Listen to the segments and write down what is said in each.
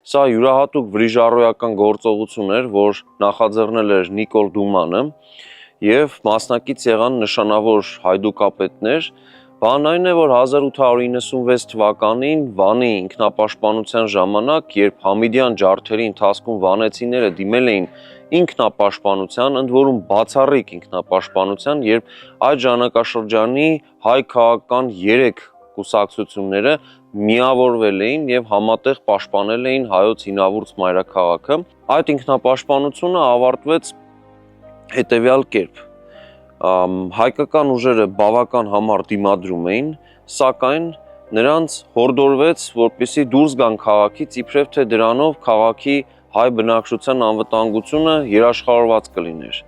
Սա յուրահատուկ վրիժառոյական գործողություն էր, որ նախաձեռնել էր Նիկոլ Դումանը եւ մասնակից եղան նշանավոր հայդուկապետներ։ Բանն այն է, որ 1896 թվականին Վանի ինքնապաշտպանության ժամանակ, երբ Համիդյան ջարդերի ընթացքում վանեցիները դիմել էին ինքնապաշտպանության, ընդ որում բացառիկ ինքնապաշտպանության, երբ այդ ժամանակաշրջանի հայ քաղաքական 3 կուսակցությունները միավորվել էին եւ համատեղ պաշտպանել էին հայոց հինավուրց մայրաքաղաքը, այդ ինքնապաշտպանությունը ավարտվեց հետեւյալ կերպ. հայկական ուժերը բավական համառ դիմադրում էին, սակայն նրանց հորդորվեց, որպեսզի դուրս գան քաղաքից, իբրև թե դրանով քաղաքի հայ բնակչության անվտանգությունը երաշխավորված կլիներ։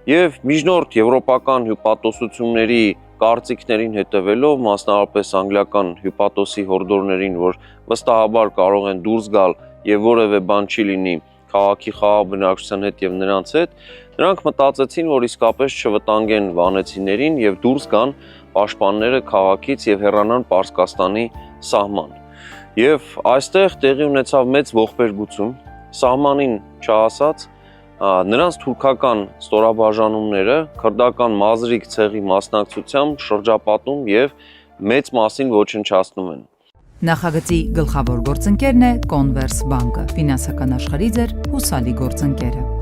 Եվ միջնորդ եվրոպական հյուպատոսությունների կարծիքներին հետևելով, մասնավորապես անգլիական հյուպատոսի հորդորներին, որ վստահաբար կարող են դուրս գալ եւ որևէ բան չի լինի քաղաքի խաղաղ բնակչության հետ եւ նրանց հետ, նրանք մտածեցին, որ իսկապես չվտանգեն վանեցիներին եւ դուրս գան պաշտպանները քաղաքից եւ հեռանան Պարսկաստանի սահման։ Եվ այստեղ տեղի ունեցավ մեծ ողբերգություն, սահմանին չհասած, նրանց թուրքական ստորաբաժանումները քրդական մազրիկ ցեղի մասնակցությամբ շրջապատում եւ մեծ մասին ոչնչացնում են։ Նախագծի գլխավոր գործընկերն է Converse բանկը, ֆինանսական աշխարհի ձեր հուսալի գործընկերը։